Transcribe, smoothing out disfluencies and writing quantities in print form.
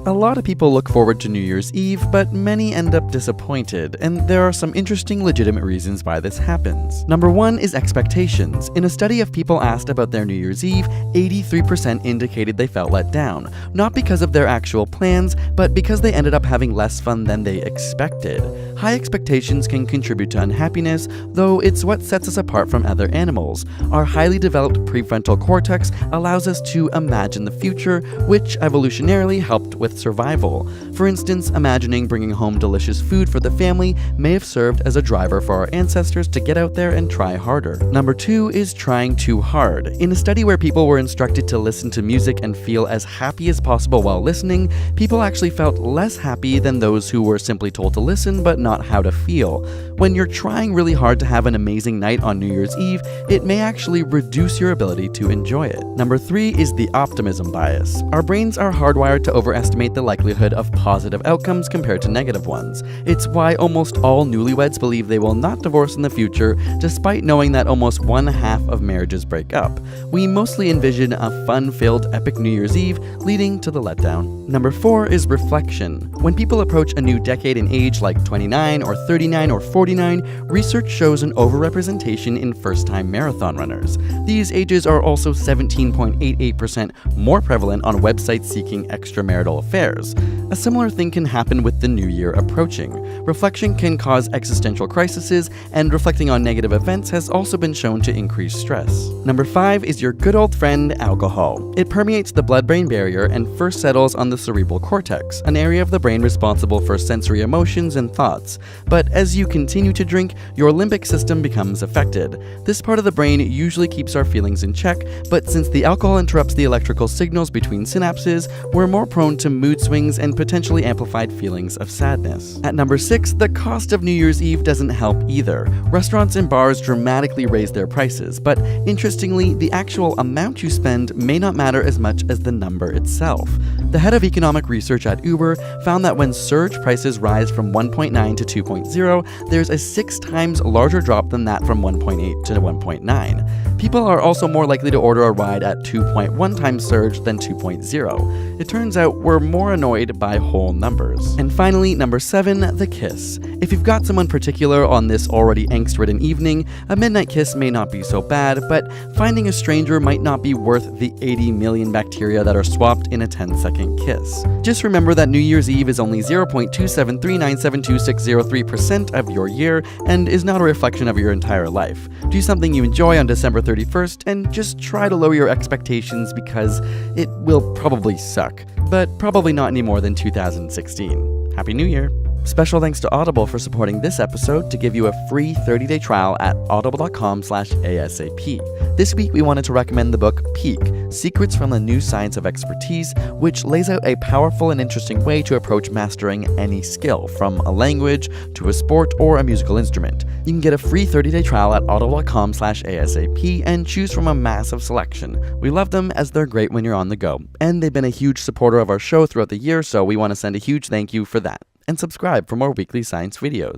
A lot of people look forward to New Year's Eve, but many end up disappointed, and there are some interesting legitimate reasons why this happens. Number 1 is expectations. In a study of people asked about their New Year's Eve, 83% indicated they felt let down, not because of their actual plans, but because they ended up having less fun than they expected. High expectations can contribute to unhappiness, though it's what sets us apart from other animals. Our highly developed prefrontal cortex allows us to imagine the future, which evolutionarily helped with survival. For instance, imagining bringing home delicious food for the family may have served as a driver for our ancestors to get out there and try harder. Number 2 is trying too hard. In a study where people were instructed to listen to music and feel as happy as possible while listening, people actually felt less happy than those who were simply told to listen but not how to feel. When you're trying really hard to have an amazing night on New Year's Eve, it may actually reduce your ability to enjoy it. Number 3 is the optimism bias. Our brains are hardwired to overestimate the likelihood of positive outcomes compared to negative ones. It's why almost all newlyweds believe they will not divorce in the future, despite knowing that almost 1/2 of marriages break up. We mostly envision a fun-filled epic New Year's Eve, leading to the letdown. Number 4 is reflection. When people approach a new decade in age like 29 or 39 or 49, research shows an overrepresentation in first-time marathon runners. These ages are also 17.88% more prevalent on websites seeking extramarital affairs. A similar thing can happen with the new year approaching. Reflection can cause existential crises, and reflecting on negative events has also been shown to increase stress. Number 5 is your good old friend, alcohol. It permeates the blood-brain barrier and first settles on the cerebral cortex, an area of the brain responsible for sensory emotions and thoughts. But as you continue to drink, your limbic system becomes affected. This part of the brain usually keeps our feelings in check, but since the alcohol interrupts the electrical signals between synapses, we're more prone to mood swings and potentially amplified feelings of sadness. At number 6, the cost of New Year's Eve doesn't help either. Restaurants and bars dramatically raise their prices, but interestingly, the actual amount you spend may not matter as much as the number itself. The head of economic research at Uber found that when surge prices rise from 1.9 to 2.0, there's a 6 times larger drop than that from 1.8 to 1.9. People are also more likely to order a ride at 2.1 times surge than 2.0. It turns out we're more annoyed by whole numbers. And finally, number 7, the kiss. If you've got someone particular on this already angst-ridden evening, a midnight kiss may not be so bad, but finding a stranger might not be worth the 80 million bacteria that are swapped in a 10-second kiss. Just remember that New Year's Eve is only 0.273972603% of your year and is not a reflection of your entire life. Do something you enjoy on December 31st and just try to lower your expectations because it will probably suck, but probably not any more than 2016. Happy New Year! Special thanks to Audible for supporting this episode to give you a free 30-day trial at audible.com/ASAP. This week we wanted to recommend the book Peak: Secrets from the New Science of Expertise, which lays out a powerful and interesting way to approach mastering any skill, from a language to a sport or a musical instrument. You can get a free 30-day trial at audible.com/ASAP and choose from a massive selection. We love them as they're great when you're on the go, and they've been a huge supporter of our show throughout the year, so we want to send a huge thank you for that. And subscribe for more weekly science videos.